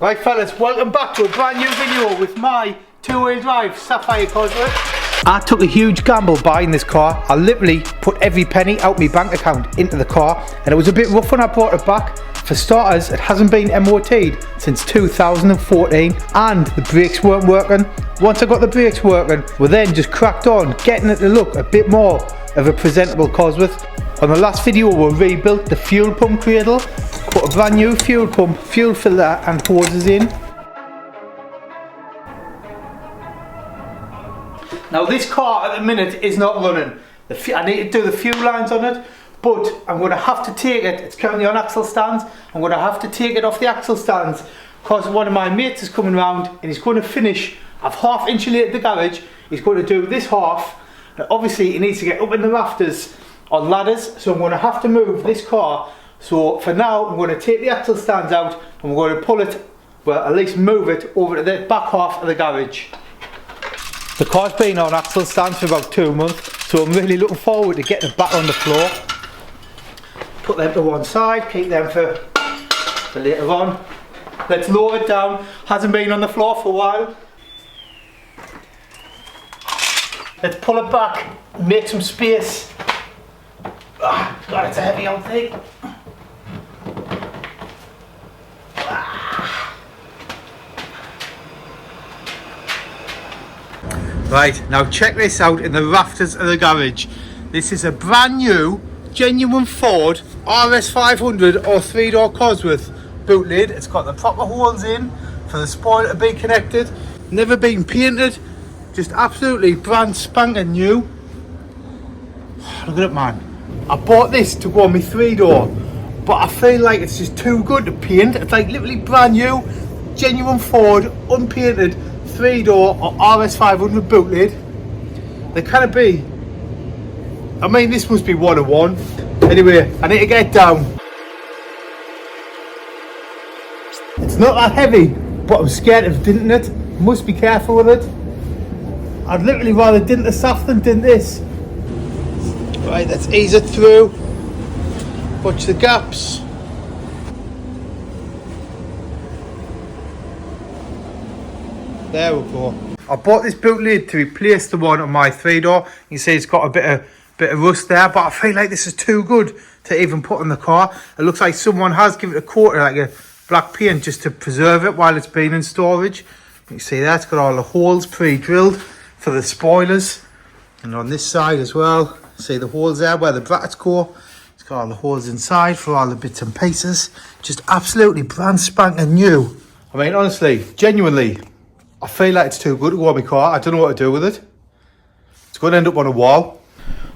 Right fellas, welcome back to a brand new video with my two-wheel drive Sapphire Cosworth. I took a huge gamble buying this car. I literally put every penny out my bank account into the car, and it was a bit rough when I brought it back. For starters, it hasn't been MOT'd since 2014 and the brakes weren't working. Once I got the brakes working, we then just cracked on getting it to look a bit more of a presentable Cosworth. On the last video we rebuilt the fuel pump cradle, put a brand new fuel pump, fuel filter and hoses in. Now this car at the minute is not running. I need to do the fuel lines on it, but I'm going to have to take it, it's currently on axle stands, I'm going to have to take it off the axle stands because one of my mates is coming round and he's going to finish. I've half insulated the garage, he's going to do this half, and obviously he needs to get up in the rafters on ladders, so I'm going to have to move this car. So for now I'm going to take the axle stands out and we're going to pull it, well at least move it over to the back half of the garage. The car's been on axle stands for about 2 months, so I'm really looking forward to getting it back on the floor. Put them to one side, keep them for later on. Let's lower it down, hasn't been on the floor for a while. Let's pull it back, make some space. God, it's a heavy old thing. Right, now check this out in the rafters of the garage. This is a brand new, genuine Ford RS500 or 3-door Cosworth boot lid. It's got the proper holes in for the spoiler to be connected. Never been painted, just absolutely brand spanking new. Look at it, man. I bought this to go on my 3-door, but I feel like it's just too good to paint. It's like literally brand new, genuine Ford, unpainted 3-door or RS500 boot lid. They can't be. I mean, this must be 101. Anyway, I need to get it down. It's not that heavy, but I'm scared of dinting it. Must be careful with it. I'd literally rather dint the soft than dint this. Right, let's ease it through. Watch the gaps. There we go. I bought this boot lid to replace the one on my 3-door. You see it's got a bit of rust there, but I feel like this is too good to even put in the car. It looks like someone has given it a coat of like a black paint just to preserve it while it's been in storage. You see that, it's got all the holes pre-drilled for the spoilers. And on this side as well, see the holes there where the brackets go. It's got all the holes inside for all the bits and pieces. Just absolutely brand spanking new. I mean, honestly, genuinely, I feel like it's too good to go on my car. I don't know what to do with it. It's going to end up on a wall.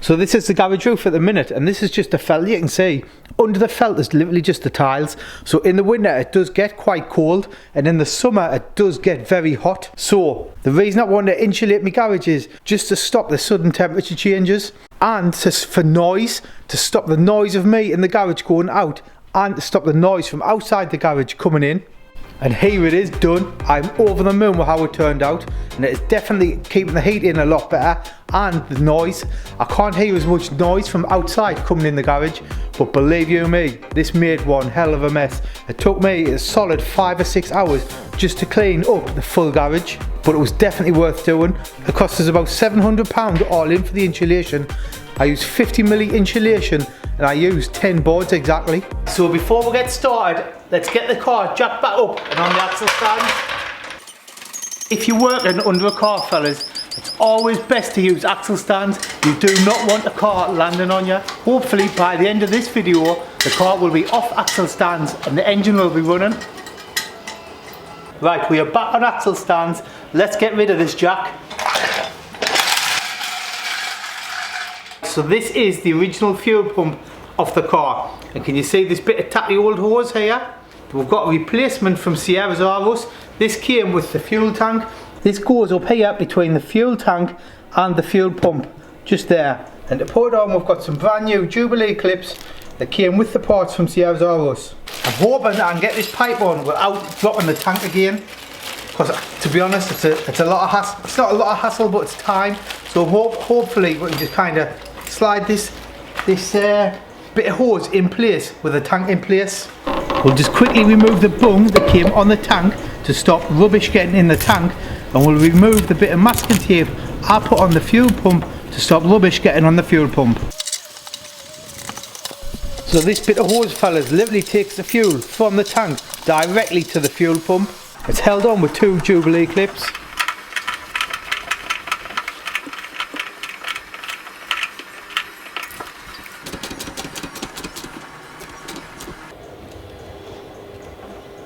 So this is the garage roof at the minute, and this is just a felt. You can see under the felt is literally just the tiles. So in the winter it does get quite cold, and in the summer it does get very hot. So the reason I want to insulate my garage is just to stop the sudden temperature changes, and for noise, to stop the noise of me in the garage going out, and to stop the noise from outside the garage coming in. And here it is done. I'm over the moon with how it turned out, and it is definitely keeping the heat in a lot better, and the noise. I can't hear as much noise from outside coming in the garage, but believe you me, this made one hell of a mess. It took me a solid 5 or 6 hours just to clean up the full garage, but it was definitely worth doing. It cost us about £700 all in for the insulation. I used 50mm insulation and I used 10 boards exactly. So before we get started, let's get the car jacked back up and on the axle stand. If you're working under a car, fellas, it's always best to use axle stands. You do not want a car landing on you. Hopefully by the end of this video, the car will be off axle stands and the engine will be running. Right, we are back on axle stands. Let's get rid of this jack. So this is the original fuel pump of the car, and can you see this bit of tacky old hose here? We've got a replacement from Sierra's Argos. This came with the fuel tank. This goes up here between the fuel tank and the fuel pump, just there. And to put it on, we've got some brand new Jubilee clips that came with the parts from Sierra's Argos. I'm hoping I can get this pipe on without dropping the tank again, because to be honest, it's a lot of hassle. It's not a lot of hassle, but it's time. So hopefully we can just kind of slide this bit of hose in place with the tank in place. We'll just quickly remove the bung that came on the tank to stop rubbish getting in the tank, and we'll remove the bit of masking tape I put on the fuel pump to stop rubbish getting on the fuel pump. So this bit of hose, fellas, literally takes the fuel from the tank directly to the fuel pump. It's held on with 2 Jubilee clips.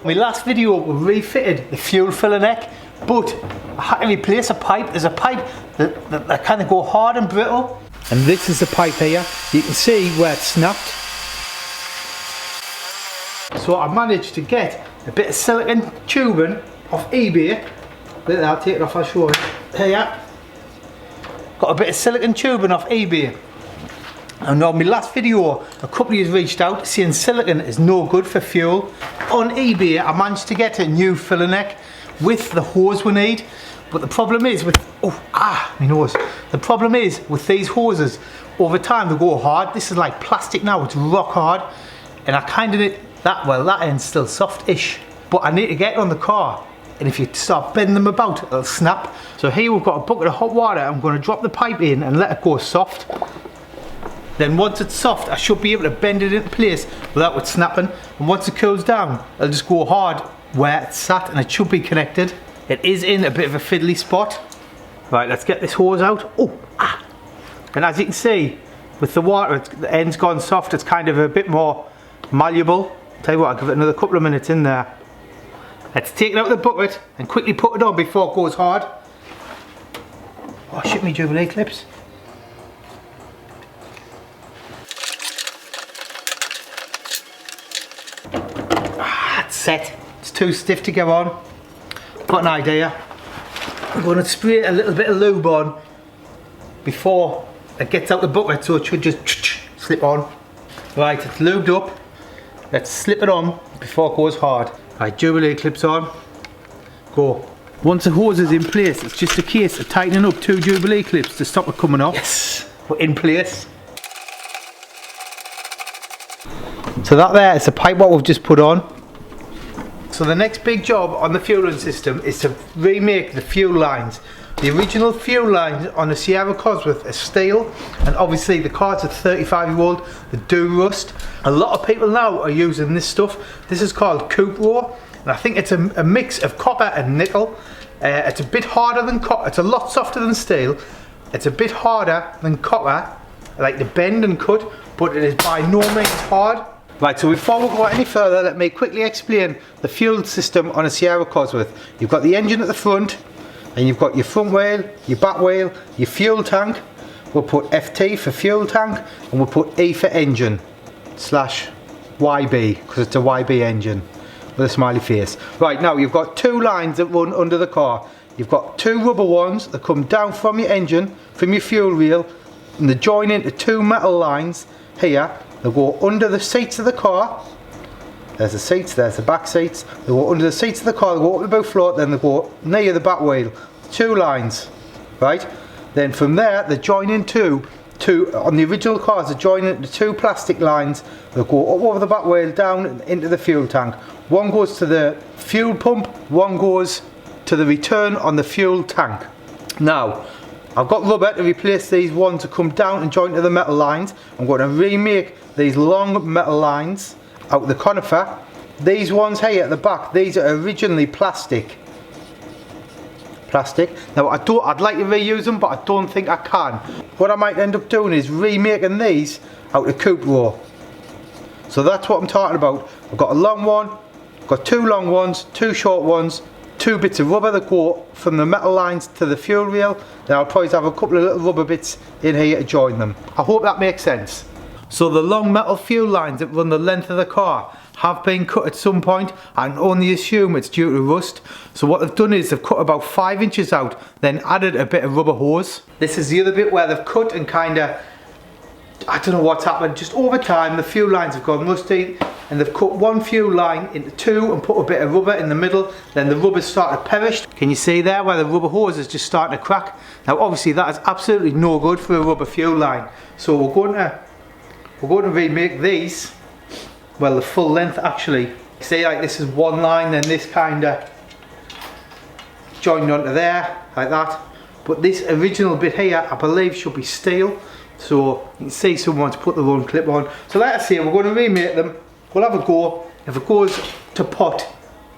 My last video we refitted the fuel filler neck, but I had to replace a pipe. There's a pipe that kind of go hard and brittle, and this is the pipe here. You can see where it snapped. So I managed to get a bit of silicone tubing off eBay. Wait, I'll take it off, I'll show you. Here, got a bit of silicone tubing off eBay. And on my last video, a couple of you reached out saying silicone is no good for fuel. On eBay, I managed to get a new filler neck with the hose we need. But the problem is with, my nose. The problem is with these hoses, over time they go hard. This is like plastic now, it's rock hard. And I kind of need that, well, that end's still soft-ish. But I need to get it on the car. And if you start bending them about, it'll snap. So here we've got a bucket of hot water. I'm going to drop the pipe in and let it go soft. Then once it's soft, I should be able to bend it into place without it snapping. And once it cools down, it'll just go hard where it's sat, and it should be connected. It is in a bit of a fiddly spot. Right, let's get this hose out. And as you can see, with the water, the end's gone soft. It's kind of a bit more malleable. Tell you what, I'll give it another couple of minutes in there. Let's take it out of the bucket and quickly put it on before it goes hard. Oh shit, me Jubilee clips. It's set. It's too stiff to go on. Got an idea. I'm going to spray a little bit of lube on before it gets out the bucket, so it should just slip on. Right, it's lubed up. Let's slip it on before it goes hard. Right, Jubilee clips on. Go. Once the hose is in place, it's just a case of tightening up 2 Jubilee clips to stop it coming off. Yes, we're in place. So that there is the pipe what we've just put on. So the next big job on the fueling system is to remake the fuel lines. The original fuel lines on the Sierra Cosworth are steel, and obviously the cars are 35-year-old, they do rust. A lot of people now are using this stuff. This is called Cupro, and I think it's a mix of copper and nickel. It's a bit harder than copper, it's a lot softer than steel. It's a bit harder than copper, like the bend and cut, but it is by no means hard. Right, so before we go any further, let me quickly explain the fuel system on a Sierra Cosworth. You've got the engine at the front, and you've got your front wheel, your back wheel, your fuel tank. We'll put FT for fuel tank, and we'll put E for engine / YB, because it's a YB engine with a smiley face. Right, now you've got 2 lines that run under the car. You've got 2 rubber ones that come down from your engine, from your fuel reel, and they join into 2 metal lines here. They go under the seats of the car. There's the seats, there's the back seats. They go under the seats of the car, they go up the boot floor, then they go near the back wheel. 2 lines, right? Then from there, they join into on the original cars, they join into 2 plastic lines. They go up over the back wheel, down into the fuel tank. One goes to the fuel pump, one goes to the return on the fuel tank. Now, I've got rubber to replace these ones to come down and join to the metal lines. I'm going to remake these long metal lines out of the conifer. These ones here at the back, these are originally plastic. Now I'd like to reuse them, but I don't think I can. What I might end up doing is remaking these out of Cupro. So that's what I'm talking about. I've got a long one, I've got 2 long ones, 2 short ones, 2 bits of rubber that go from the metal lines to the fuel reel. Then I'll probably have a couple of little rubber bits in here to join them. I hope that makes sense. So the long metal fuel lines that run the length of the car have been cut at some point. I can only assume it's due to rust. So what they've done is they've cut about 5 inches out, then added a bit of rubber hose. This is the other bit where they've cut and kinda, I don't know what's happened, just over time the fuel lines have gone rusty, and they've cut 1 fuel line into 2 and put a bit of rubber in the middle. Then the rubber's started to perish. Can you see there where the rubber hose is just starting to crack? Now obviously that is absolutely no good for a rubber fuel line. So we're going to remake these, well, the full length actually, See, like this is one line, then this kind of joined onto there, like that. But this original bit here, I believe, should be steel. So you can see someone's put their own clip on. So like I say, we're going to remake them. We'll have a go. If it goes to pot,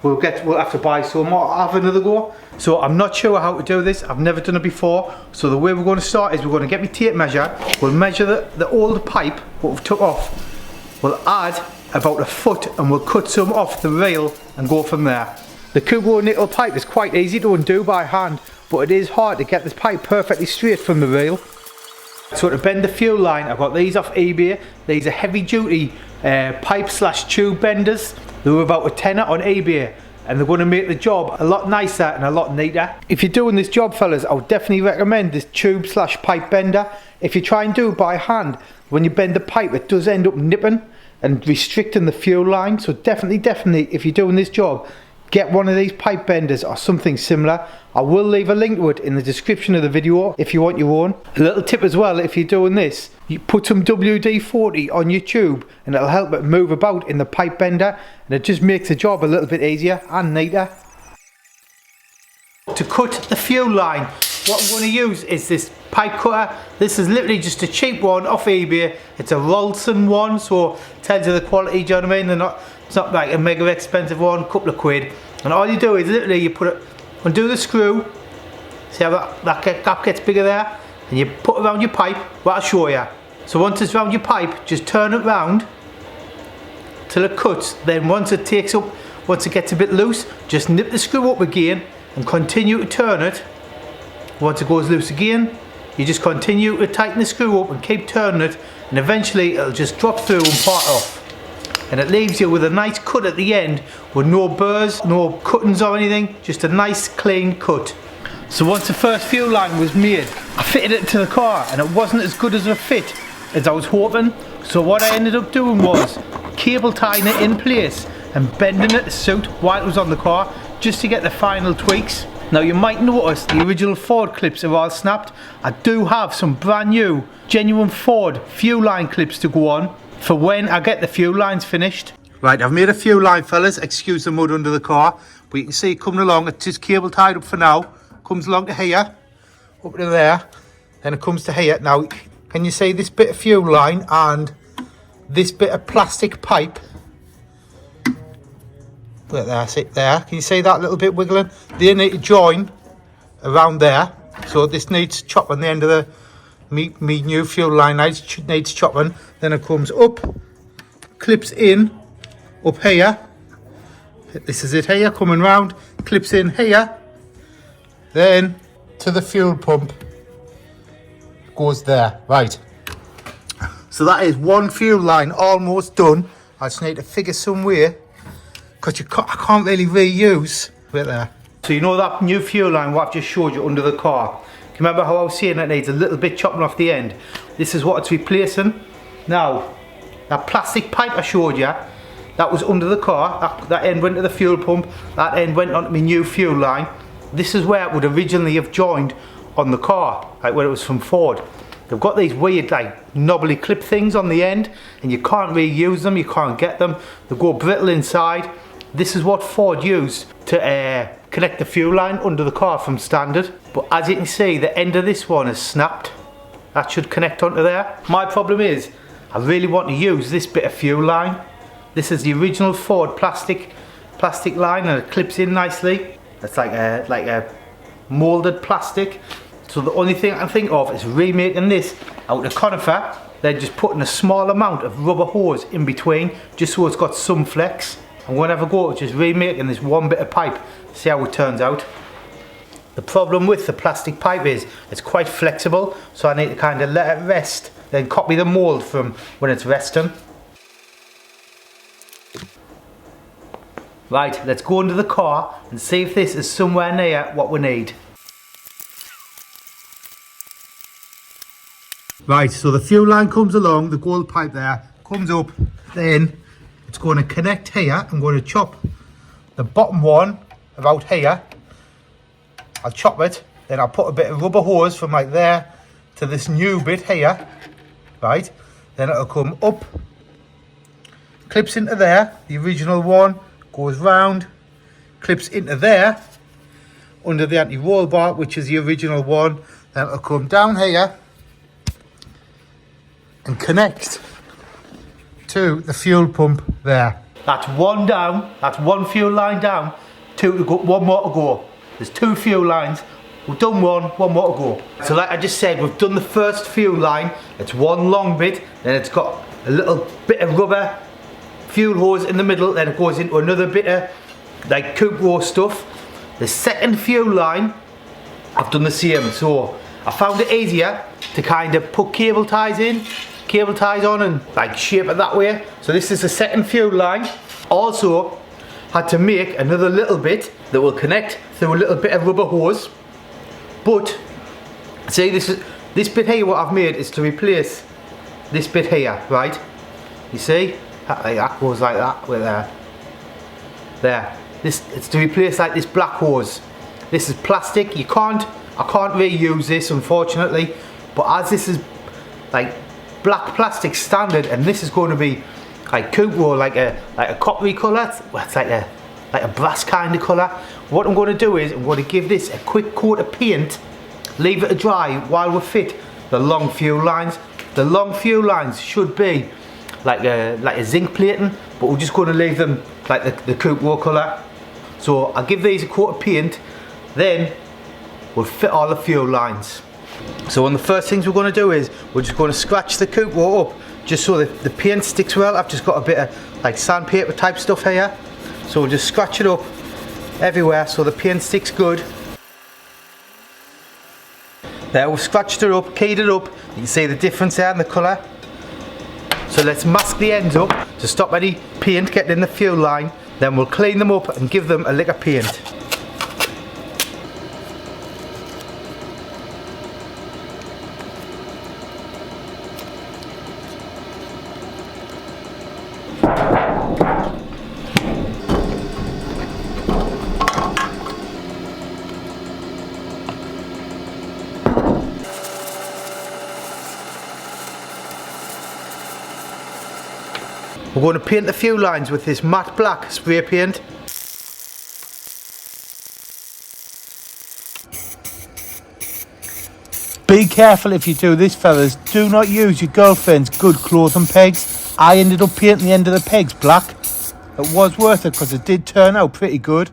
we'll have to buy some or have another go. So I'm not sure how to do this. I've never done it before. So the way we're going to start is we're going to get my tape measure. We'll measure the old pipe, what we've took off. We'll add about a foot and we'll cut some off the reel and go from there. The Cupro nickel pipe is quite easy to undo by hand, but it is hard to get this pipe perfectly straight from the reel. So to bend the fuel line, I've got these off eBay. These are heavy duty pipe / tube benders. They were about a tenner on eBay, and they're going to make the job a lot nicer and a lot neater. If you're doing this job, fellas, I would definitely recommend this tube / pipe bender. If you try and do it by hand, when you bend the pipe, it does end up nipping and restricting the fuel line. So definitely, if you're doing this job, get one of these pipe benders or something similar. I will leave a link to it in the description of the video if you want your own. A little tip as well, if you're doing this, you put some WD-40 on your tube and it'll help it move about in the pipe bender, and it just makes the job a little bit easier and neater. To cut the fuel line, what I'm going to use is this pipe cutter. This is literally just a cheap one off eBay. It's a Rolson one, so it tells you the quality, do you know what I mean? It's not like a mega expensive one, couple of quid. And all you do is literally you put it, undo the screw, see how that gap gets bigger there? And you put it around your pipe, well, I'll show you. So once it's around your pipe, just turn it round till it cuts. Then once it gets a bit loose, just nip the screw up again and continue to turn it. Once it goes loose again, you just continue to tighten the screw up and keep turning it, and eventually it'll just drop through and part off. And it leaves you with a nice cut at the end with no burrs, no cuttings or anything, just a nice clean cut. So once the first fuel line was made, I fitted it to the car and it wasn't as good as a fit as I was hoping. So what I ended up doing was cable tying it in place and bending it to suit while it was on the car, just to get the final tweaks. Now you might notice the original Ford clips are all snapped. I do have some brand new, genuine Ford fuel line clips to go on for when I get the fuel lines finished. Right, I've made a fuel line, fellas. Excuse the mud under the car, but you can see it coming along. It's just cable tied up for now. Comes along to here, up to there, then it comes to here. Now, can you see this bit of fuel line and this bit of plastic pipe? Look there, see there. Can you see that little bit wiggling? They need to join around there. So this needs chopping. The end of the me new fuel line needs chopping. Then it comes up, clips in, up here. This is it here, coming round, clips in here. Then to the fuel pump, goes there. Right. So that is one fuel line almost done. I just need to figure some way, because I can't really reuse. Right there. So you know that new fuel line what I've just showed you under the car? Can you remember how I was saying it needs a little bit chopping off the end? This is what it's replacing. Now, that plastic pipe I showed you, that was under the car. That end went to the fuel pump. That end went onto my new fuel line. This is where it would originally have joined on the car, like when it was from Ford. They've got these weird, like, knobbly clip things on the end, and you can't reuse them, you can't get them. They go brittle inside. This is what Ford used to connect the fuel line under the car from standard. But as you can see, the end of this one is snapped. That should connect onto there. My problem is, I really want to use this bit of fuel line. This is the original Ford plastic line, and it clips in nicely. It's like a moulded plastic. So the only thing I can think of is remaking this out of conifer, then just putting a small amount of rubber hose in between, just so it's got some flex. I'm going to have a go at just remaking this one bit of pipe, see how it turns out. The problem with the plastic pipe is it's quite flexible, so I need to kind of let it rest, then copy the mould from when it's resting. Right, let's go into the car and see if this is somewhere near what we need. Right, so the fuel line comes along, the gold pipe there, comes up, then it's going to connect here. I'm going to chop the bottom one about here. I'll chop it, then I'll put a bit of rubber hose from like there to this new bit here, right? Then it'll come up, clips into there, the original one, goes round, clips into there, under the anti-roll bar, which is the original one. Then it'll come down here and connect to the fuel pump there. That's one down, that's one fuel line down, two to go, one more to go. There's two fuel lines, we've done one more to go. So like I just said, we've done the first fuel line. It's one long bit, then it's got a little bit of rubber fuel hose in the middle, then it goes into another bit of like Cupro stuff. The second fuel line, I've done the same. So I found it easier to kind of put cable ties on and like shape it that way. So this is the second fuel line. Also had to make another little bit that will connect through a little bit of rubber hose. But see, this bit here, what I've made is to replace this bit here, right? You see, that goes like that with there. This, it's to replace like this black hose. This is plastic. I can't reuse this, unfortunately. But as this is like black plastic standard, and this is going to be like Cupro, like a coppery colour. It's like a brass kind of colour. What I'm going to do is I'm going to give this a quick coat of paint, leave it to dry while we fit the long fuel lines. The long fuel lines should be like a zinc plating, but we're just going to leave them like the Cupro colour. So I'll give these a coat of paint, then we'll fit all the fuel lines. So one of the first things we're going to do is we're just going to scratch the Cupro up just so that the paint sticks well. I've just got a bit of like sandpaper type stuff here, so we'll just scratch it up everywhere so the paint sticks good. There, we've scratched it up, keyed it up. You can see the difference there in the colour. So let's mask the ends up to stop any paint getting in the fuel line. Then we'll clean them up and give them a lick of paint. We're going to paint the fuel lines with this matte black spray paint. Be careful if you do this, fellas. Do not use your girlfriend's good clothing pegs. I ended up painting the end of the pegs black. It was worth it because it did turn out pretty good.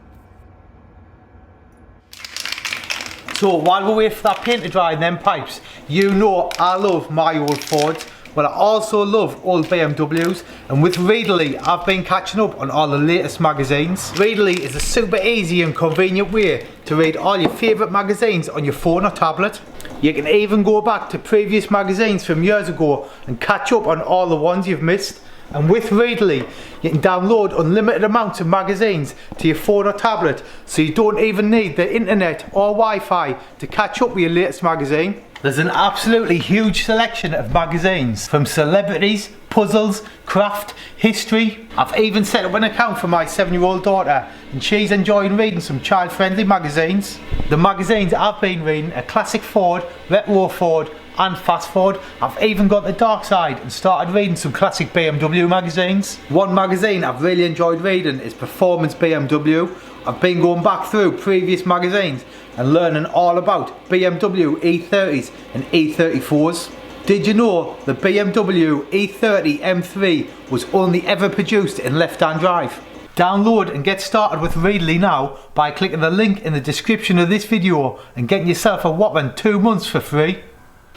So while we wait for that paint to dry in them pipes, you know I love my old Fords. But I also love old BMWs, and with Readly I've been catching up on all the latest magazines. Readly is a super easy and convenient way to read all your favourite magazines on your phone or tablet. You can even go back to previous magazines from years ago and catch up on all the ones you've missed. And with Readly, you can download unlimited amounts of magazines to your phone or tablet, so you don't even need the internet or Wi-Fi to catch up with your latest magazine. There's an absolutely huge selection of magazines, from celebrities, puzzles, craft, history. I've even set up an account for my 7-year-old daughter, and she's enjoying reading some child-friendly magazines. The magazines I've been reading are Classic Ford, Retro Ford and Fast Ford. I've even got the dark side and started reading some classic BMW magazines. One magazine I've really enjoyed reading is Performance BMW. I've been going back through previous magazines and learning all about BMW E30s and E34s. Did you know the BMW E30 M3 was only ever produced in left-hand drive? Download and get started with Readly now by clicking the link in the description of this video and getting yourself a whopping 2 months for free.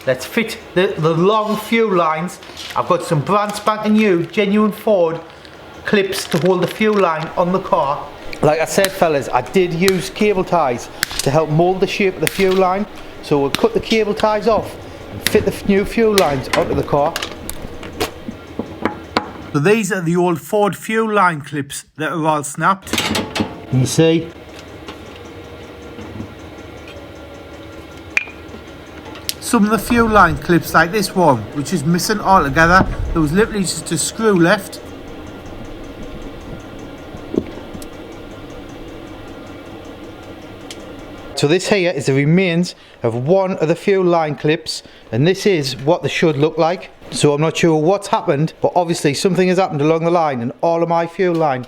Let's fit the long fuel lines. I've got some brand spanking new genuine Ford clips to hold the fuel line on the car. Like I said, fellas, I did use cable ties to help mould the shape of the fuel line. So we'll cut the cable ties off and fit the new fuel lines onto the car. So these are the old Ford fuel line clips that are all snapped. You see? Some of the fuel line clips, like this one, which is missing altogether. There was literally just a screw left. So this here is the remains of one of the fuel line clips, and this is what they should look like. So I'm not sure what's happened, but obviously something has happened along the line and all of my fuel line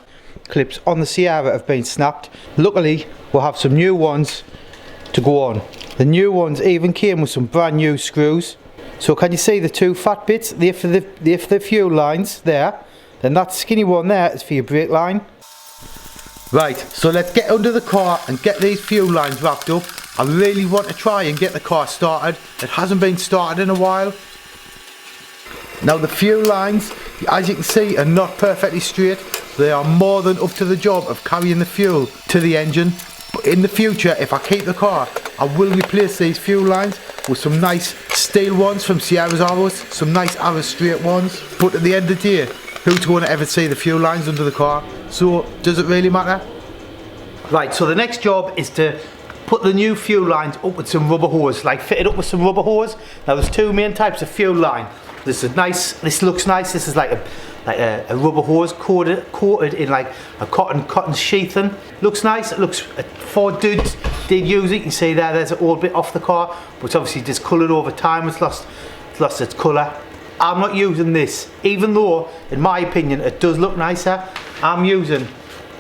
clips on the Sierra have been snapped. Luckily, we'll have some new ones to go on. The new ones even came with some brand new screws. So can you see the two fat bits? They're for the fuel lines there. Then that skinny one there is for your brake line. Right, so let's get under the car and get these fuel lines wrapped up. I really want to try and get the car started. It hasn't been started in a while. Now the fuel lines, as you can see, are not perfectly straight. They are more than up to the job of carrying the fuel to the engine. But in the future, if I keep the car, I will replace these fuel lines with some nice steel ones from Sierra's Arrows, some nice Arrow straight ones. But at the end of the day, who's going to ever see the fuel lines under the car? So, does it really matter? Right, so the next job is to put the new fuel lines up with some rubber hose, like fit it up with some rubber hose. Now there's two main types of fuel line. This is nice, this looks nice, this is like a rubber hose coated in like a cotton sheathing. Looks nice, it looks, Ford did use it. You can see there's an old bit off the car, but it's obviously discoloured over time, it's lost its colour. I'm not using this, even though in my opinion it does look nicer. I'm using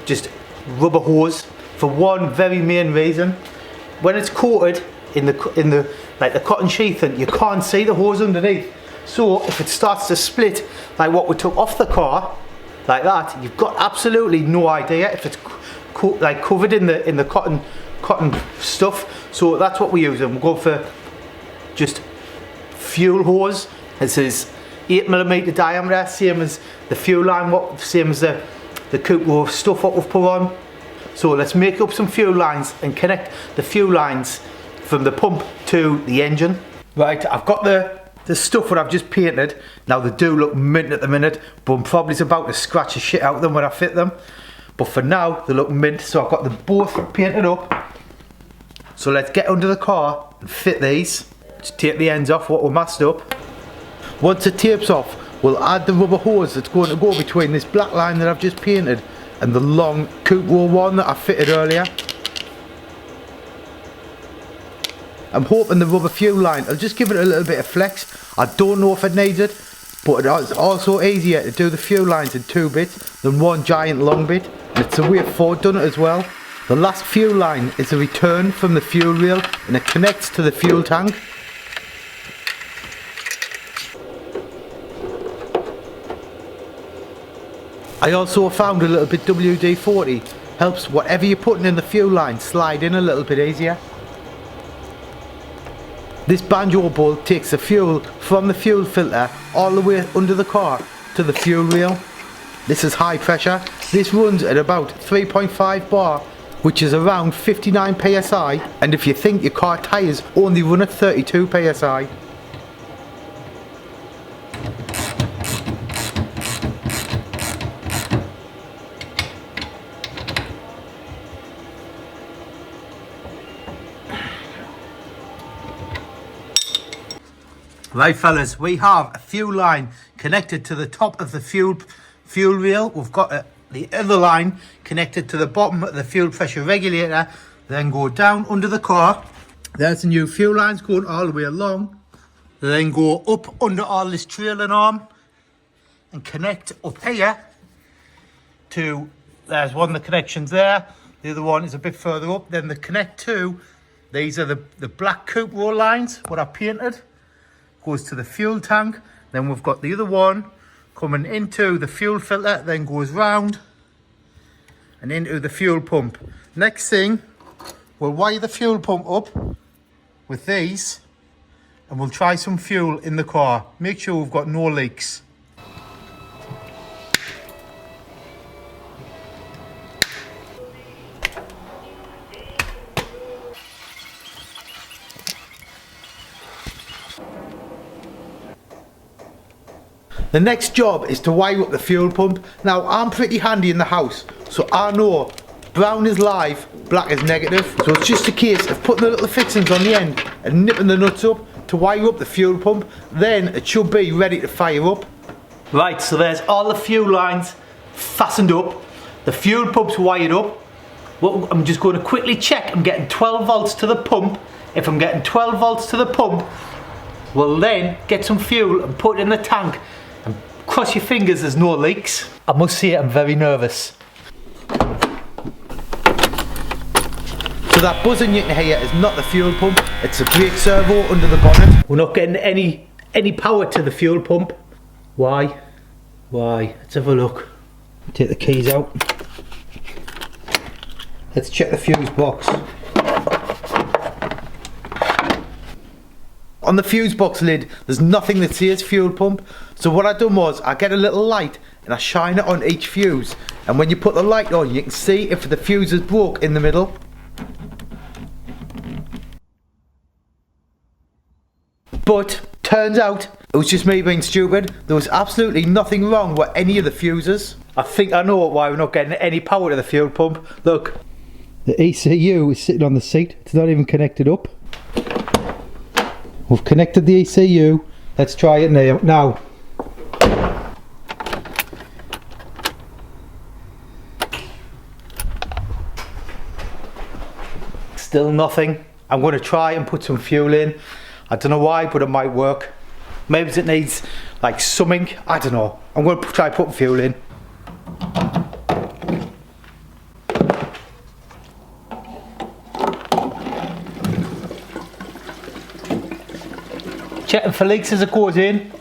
just rubber hose for one very main reason. When it's coated in the like the cotton sheathing, you can't see the hose underneath. So if it starts to split like what we took off the car, like that, you've got absolutely no idea if it's like covered in the cotton stuff. So that's what we're using. We'll go for just fuel hose. This is 8mm diameter, same as the fuel line, same as the Cupro stuff what we've put on. So let's make up some fuel lines and connect the fuel lines from the pump to the engine. Right, I've got the stuff that I've just painted. Now they do look mint at the minute, but I'm probably about to scratch the shit out of them when I fit them. But for now, they look mint, so I've got them both painted up. So let's get under the car and fit these. Just take the ends off what we masked up. Once the tape's off, we'll add the rubber hose that's going to go between this black line that I've just painted and the long Cupro one that I fitted earlier. I'm hoping the rubber fuel line will just give it a little bit of flex. I don't know if it needs it, but it's also easier to do the fuel lines in two bits than one giant long bit. And it's the way Ford done it as well. The last fuel line is a return from the fuel rail and it connects to the fuel tank. I also found a little bit WD-40 helps whatever you're putting in the fuel line slide in a little bit easier. This banjo bolt takes the fuel from the fuel filter all the way under the car to the fuel rail. This is high pressure. This runs at about 3.5 bar, which is around 59 psi, and if you think your car tyres only run at 32 psi. Right fellas, we have a fuel line connected to the top of the fuel rail. We've got the other line connected to the bottom of the fuel pressure regulator. Then go down under the car. There's the new fuel lines going all the way along. Then go up under all this trailing arm and connect up here to, there's one of the connections there. The other one is a bit further up. Then the connect to, these are the black Cupro lines, what I painted. Goes to the fuel tank. Then we've got the other one coming into the fuel filter, then goes round and into the fuel pump. Next thing, we'll wire the fuel pump up with these and we'll try some fuel in the car. Make sure we've got no leaks. The next job is to wire up the fuel pump. Now I'm pretty handy in the house, so I know brown is live, black is negative. So it's just a case of putting the little fixings on the end and nipping the nuts up to wire up the fuel pump. Then it should be ready to fire up. Right, so there's all the fuel lines fastened up. The fuel pump's wired up. Well, I'm just going to quickly check I'm getting 12 volts to the pump. If I'm getting 12 volts to the pump, we'll then get some fuel and put it in the tank. Cross your fingers there's no leaks. I must say I'm very nervous. that buzzing you can hear is not the fuel pump, it's a brake servo under the bonnet. We're not getting any power to the fuel pump. Why? Let's have a look. Take the keys out. Let's check the fuse box. On the fuse box lid, there's nothing that says fuel pump. So what I done was, I get a little light and I shine it on each fuse. And when you put the light on, you can see if the fuse is broke in the middle. But, turns out, it was just me being stupid. There was absolutely nothing wrong with any of the fuses. I think I know why we're not getting any power to the fuel pump. Look. The ECU is sitting on the seat. It's not even connected up. We've connected the ECU. Let's try it now. Still nothing. I'm going to try and put some fuel in. I don't know why, but it might work. Maybe it needs like something. I don't know. I'm going to try putting fuel in. Checking for leaks as it goes in.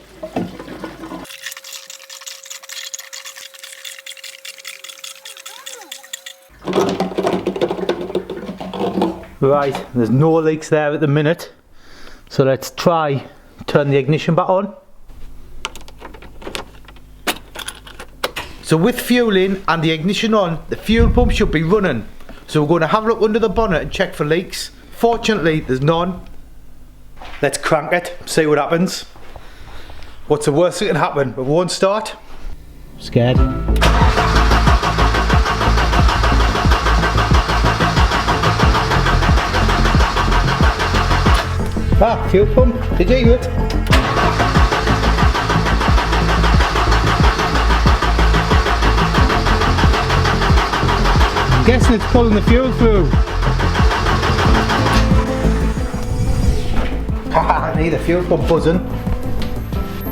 Right, there's no leaks there at the minute. So let's try turn the ignition back on. So with fuel in and the ignition on, the fuel pump should be running. So we're going to have a look under the bonnet and check for leaks. Fortunately, there's none. Let's crank it, see what happens. What's the worst that can happen? It won't start. Scared. Ah, fuel pump. Did you hear it? I'm guessing it's pulling the fuel through. Haha, need the fuel pump buzzing.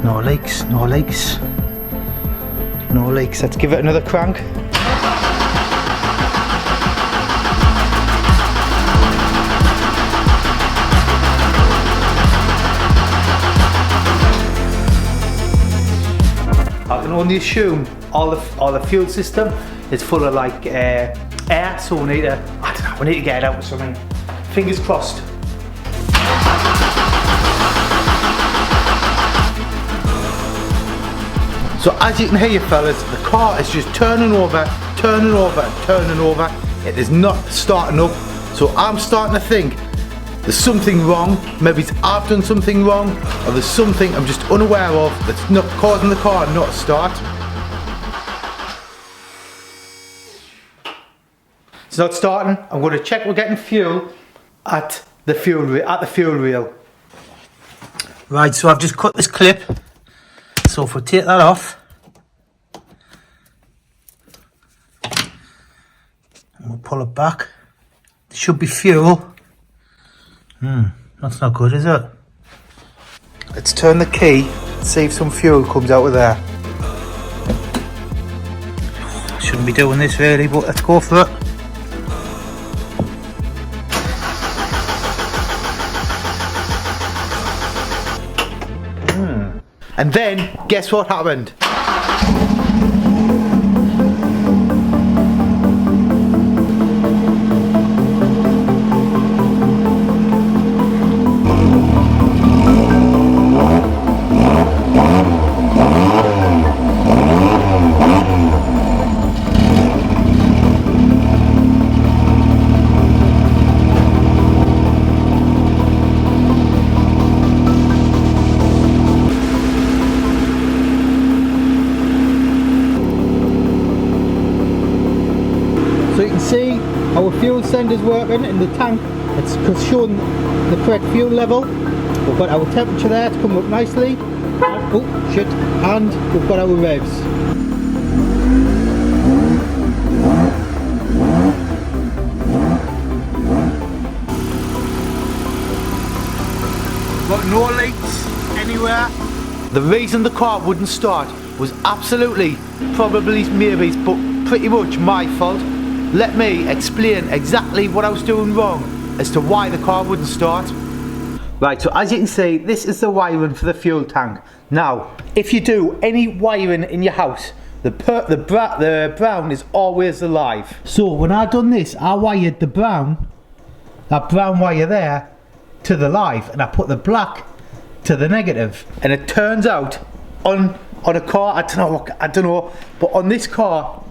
No leaks, no leaks. No leaks. Let's give it another crank. I can only assume all the fuel system is full of like air, so we need to, I don't know, we need to get it out with something. Fingers crossed. So as you can hear, fellas, the car is just turning over, turning over, turning over. It is not starting up. So I'm starting to think there's something wrong. Maybe I've done something wrong, or there's something I'm just unaware of that's not causing the car not to start. It's not starting. I'm going to check we're getting fuel at the fuel rail. Right, so I've just cut this clip. So if we take that off, and we'll pull it back, there should be fuel. That's not good, is it? Let's turn the key, see if some fuel comes out of there. Shouldn't be doing this really, but let's go for it. And then, guess what happened? So you can see our fuel sender's working in the tank. It's showing the correct fuel level. We've got our temperature there to come up nicely. Oh shit! And we've got our revs. Got no leaks anywhere. The reason the car wouldn't start was absolutely, probably, maybe, but pretty much my fault. let me explain exactly what I was doing wrong as to why the car wouldn't start. Right, so as you can see, this is the wiring for the fuel tank. Now, if you do any wiring in your house, the brown is always alive. So when I done this, I wired that brown wire there, to the live, and I put the black to the negative. And it turns out on a car, I don't know, but on this car,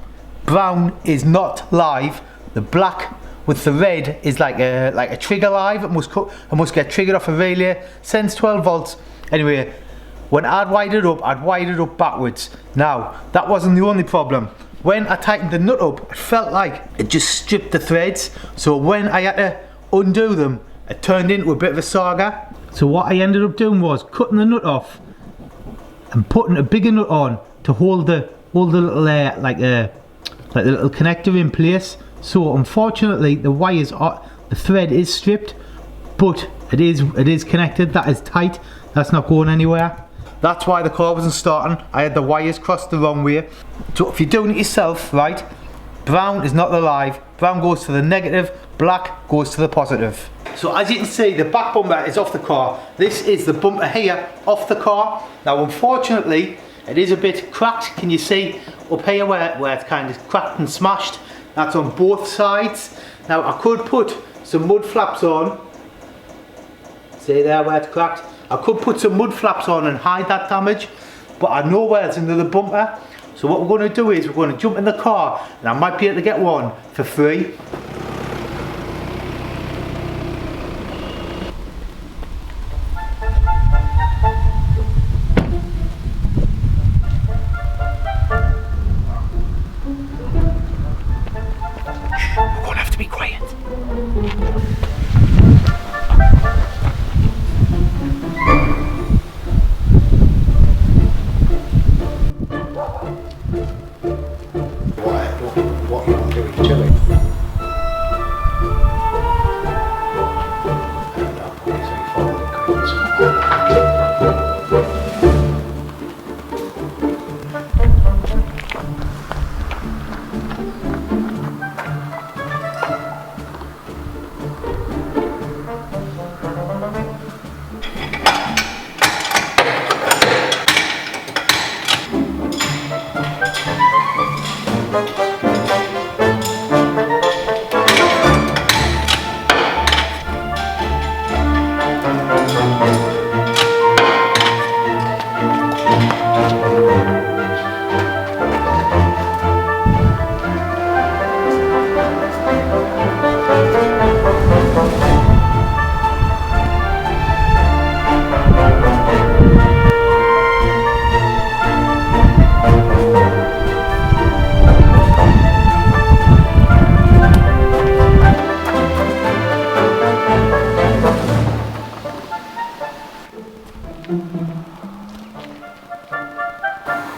brown is not live. The black with the red is like a trigger live. It must get triggered off a relay, sends 12 volts. Anyway, when I'd wired it up backwards. Now, that wasn't the only problem. When I tightened the nut up, it felt like it just stripped the threads. So when I had to undo them, it turned into a bit of a saga. So what I ended up doing was cutting the nut off and putting a bigger nut on to hold the little like the little connector in place. So unfortunately, the thread is stripped, but it is connected. That is tight. That's not going anywhere. That's why the car wasn't starting. I had the wires crossed the wrong way. So if you're doing it yourself, right, brown is not the live. Brown goes to the negative, black goes to the positive. So as you can see, the back bumper is off the car. This is the bumper here off the car. Now unfortunately, it is a bit cracked. Can you see up here where it's kind of cracked and smashed? That's on both sides. Now I could put some mud flaps on. See there where it's cracked? I could put some mud flaps on and hide that damage, but I know where it's under the bumper. So what we're going to do is we're going to jump in the car, and I might be able to get one for free. We're going to have to be quiet. What you want to do to it. And I'll put it so you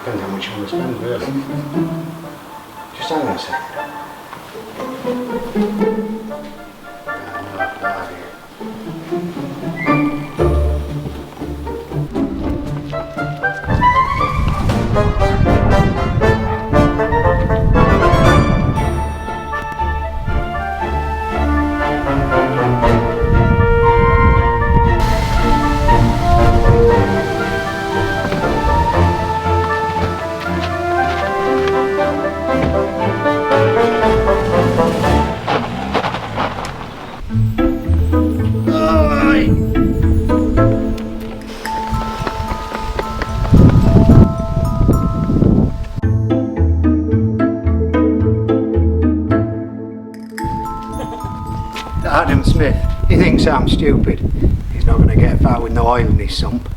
depends how much you want to spend, really. Just hang on a second. No idea. Adam Smith, he thinks I'm stupid. He's not going to get far with no oil in his sump.